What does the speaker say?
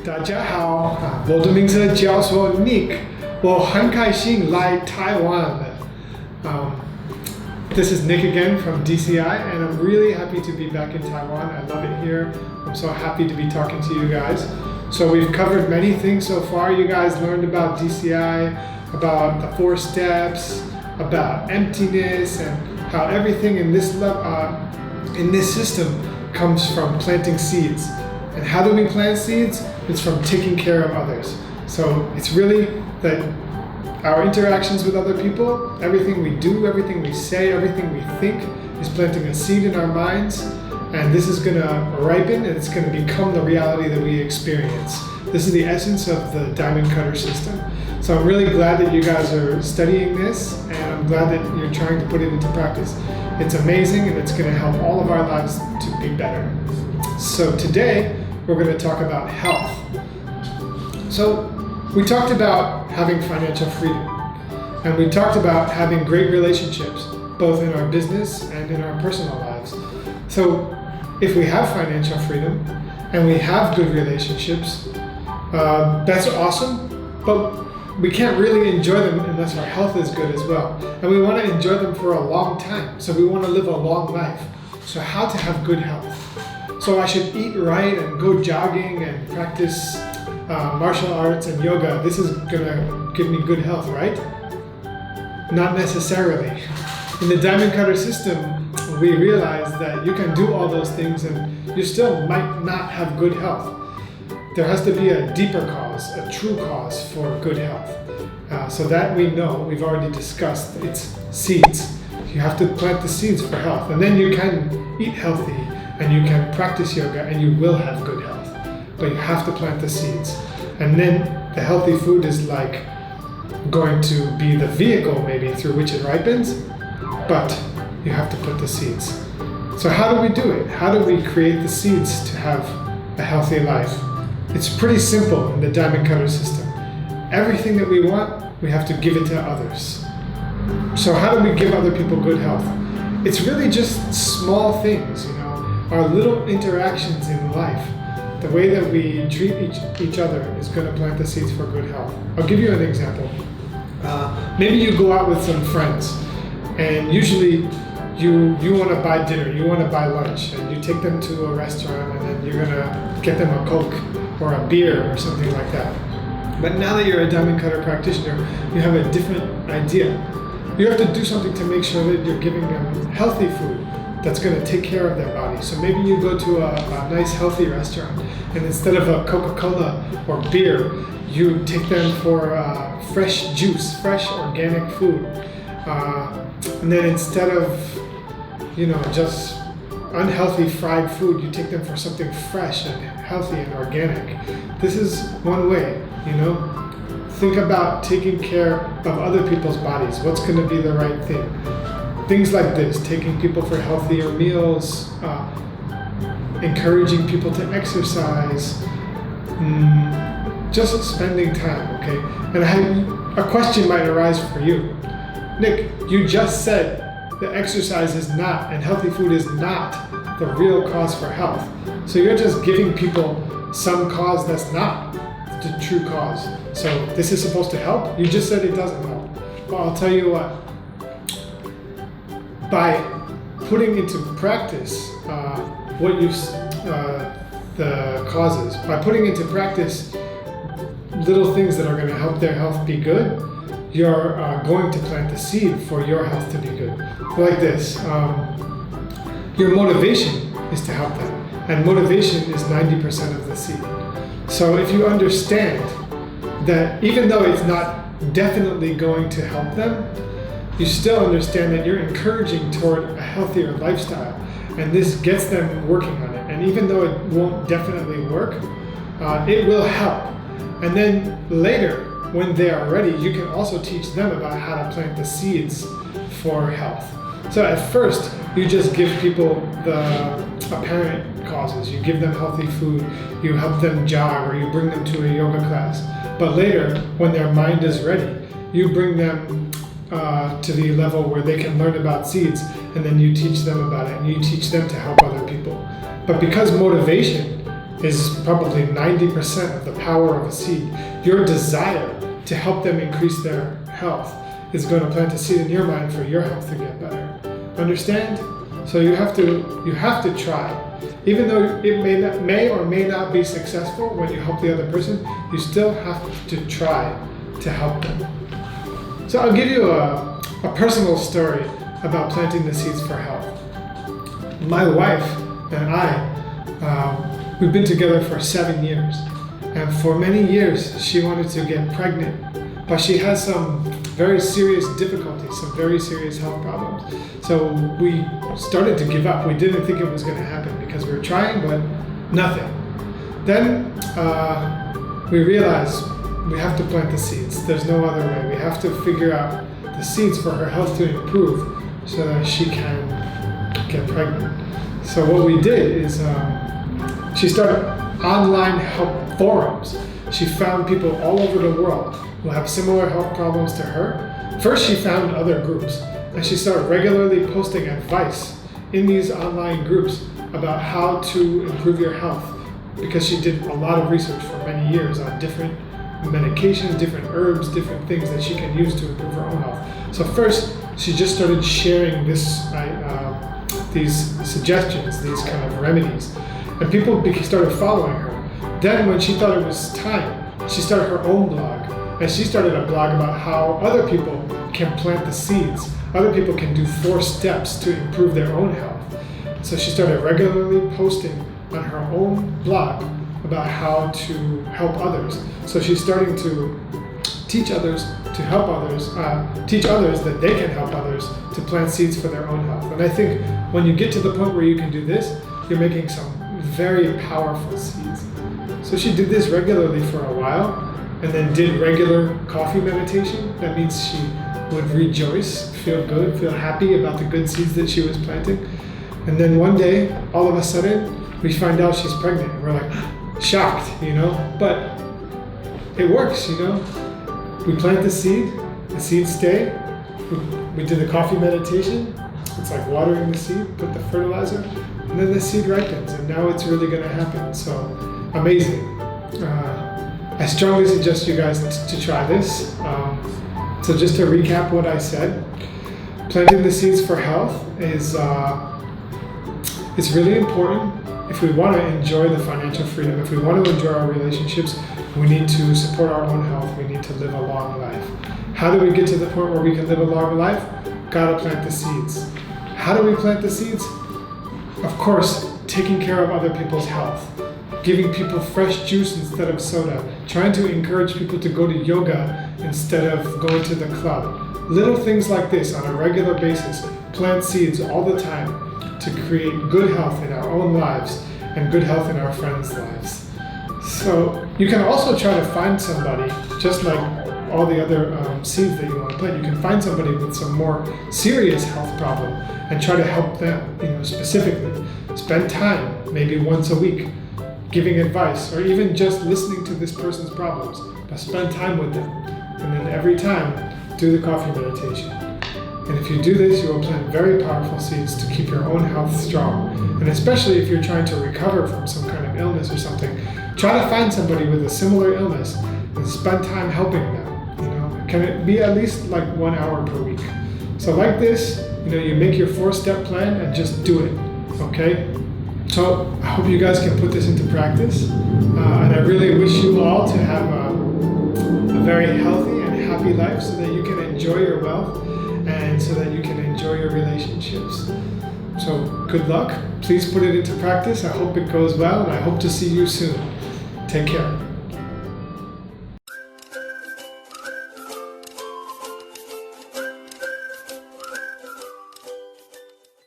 大家好，我的名字叫做 Nick， 我很开心来台湾。This is Nick again from DCI, and I'm really happy to be back in Taiwan. I love it here. I'm so happy to be talking to you guys. So we've covered many things so far. You guys learned about DCI, about the 4 steps, about emptiness, and how everything in this system comes from planting seeds. And how do we plant seeds? It's from taking care of others. So it's really that our interactions with other people, everything we do, everything we say, everything we think is planting a seed in our minds. And this is going to ripen and it's going to become the reality that we experience. This is the essence of the diamond cutter system. So I'm really glad that you guys are studying this, and I'm glad that you're trying to put it into practice. It's amazing, and it's going to help all of our lives to be better. So today, we're going to talk about health. So we talked about having financial freedom, and we talked about having great relationships, both in our business and in our personal lives. So if we have financial freedom and we have good relationships, that's awesome, but we can't really enjoy them unless our health is good as well. And we want to enjoy them for a long time, so we want to live a long life. So how to have good health? So I should eat right and go jogging and practice martial arts and yoga. This is gonna give me good health, right? Not necessarily. In the diamond cutter system, we realize that you can do all those things and you still might not have good health. There has to be a deeper cause, a true cause for good health. So that we know, we've already discussed, it's seeds. You have to plant the seeds for health, and then you can eat healthy and you can practice yoga and you will have good health. But you have to plant the seeds. And then the healthy food is like going to be the vehicle maybe through which it ripens, but you have to put the seeds. So how do we do it? How do we create the seeds to have a healthy life? It's pretty simple in the diamond cutter system. Everything that we want, we have to give it to others. So how do we give other people good health? It's really just small things, our little interactions in life. The way that we treat each other is going to plant the seeds for good health. I'll give you an example. Maybe you go out with some friends, and usually you want to buy dinner, you want to buy lunch, and you take them to a restaurant, and then you're going to get them a Coke or a beer or something like that. But now that you're a diamond cutter practitioner, you have a different idea. You have to do something to make sure that you're giving them healthy food that's going to take care of their body. So maybe you go to a nice healthy restaurant, and instead of a Coca-Cola or beer, you take them for fresh juice, fresh organic food. And then instead of, just unhealthy fried food, you take them for something fresh and healthy and organic. This is one way, Think about taking care of other people's bodies. What's going to be the right thing? Things like this, taking people for healthier meals, encouraging people to exercise, just spending time, okay? And a question might arise for you. Nick, you just said that exercise is not, and healthy food is not the real cause for health. So you're just giving people some cause that's not the true cause. So this is supposed to help? You just said it doesn't help. Well, I'll tell you what. By putting into practice the causes, by putting into practice little things that are going to help their health be good, you're going to plant the seed for your health to be good. Like this, your motivation is to help them, and motivation is 90% of the seed. So if you understand that even though it's not definitely going to help them, you still understand that you're encouraging toward a healthier lifestyle, and this gets them working on it. And even though it won't definitely work, it will help. And then later, when they are ready, you can also teach them about how to plant the seeds for health. So at first, you just give people the apparent causes. You give them healthy food, you help them jog, or you bring them to a yoga class. But later, when their mind is ready, you bring them to the level where they can learn about seeds, and then you teach them about it, and you teach them to help other people. But because motivation is probably 90% of the power of a seed. Your desire to help them increase their health is going to plant a seed in your mind for your health to get better. Understand? So you have to try. Even though it may or may not be successful when you help the other person, you still have to try to help them. So I'll give you a personal story about planting the seeds for health. My wife and I, we've been together for 7 years. And for many years, she wanted to get pregnant, but she has some very serious difficulties, some very serious health problems. So we started to give up. We didn't think it was going to happen because we were trying, but nothing. Then we realized we have to plant the seeds. There's no other way. We have to figure out the seeds for her health to improve so that she can get pregnant. So what we did is she started online help forums. She found people all over the world who have similar health problems to her. First, she found other groups, and she started regularly posting advice in these online groups about how to improve your health, because she did a lot of research for many years on different medications, different herbs, different things that she can use to improve her own health. So first, she just started sharing these suggestions, these kind of remedies, and people started following her. Then when she thought it was time, she started her own blog, and she started a blog about how other people can plant the seeds. Other people can do 4 steps to improve their own health. So she started regularly posting on her own blog about how to help others. So she's starting to teach others to help others, teach others that they can help others to plant seeds for their own health. And I think when you get to the point where you can do this, you're making some very powerful seeds. So she did this regularly for a while, and then did regular coffee meditation. That means she would rejoice, feel good, feel happy about the good seeds that she was planting. And then one day, all of a sudden, we find out she's pregnant. We're like shocked, but it works, We plant the seeds stay. We did the coffee meditation. It's like watering the seed, put the fertilizer, and then the seed ripens, and now it's really gonna happen. So amazing. I strongly suggest you guys to try this. So just to recap what I said, planting the seeds for health is it's really important. If we want to enjoy the financial freedom, if we want to enjoy our relationships, we need to support our own health. We need to live a long life. How do we get to the point where we can live a long life? Gotta plant the seeds. How do we plant the seeds? Of course, taking care of other people's health. Giving people fresh juice instead of soda, trying to encourage people to go to yoga instead of going to the club. Little things like this on a regular basis plant seeds all the time to create good health in our own lives and good health in our friends' lives. So you can also try to find somebody, just like all the other seeds that you want to plant, you can find somebody with some more serious health problem and try to help them, specifically. Spend time, maybe once a week, giving advice, or even just listening to this person's problems, but spend time with them. And then every time, do the coffee meditation. And if you do this, you will plant very powerful seeds to keep your own health strong. And especially if you're trying to recover from some kind of illness or something, try to find somebody with a similar illness and spend time helping them. Can it be at least like 1 hour per week? So like this, you make your 4-step plan and just do it, okay? So I hope you guys can put this into practice, and I really wish you all to have a very healthy and happy life so that you can enjoy your wealth and so that you can enjoy your relationships. So good luck. Please put it into practice. I hope it goes well, and I hope to see you soon. Take care.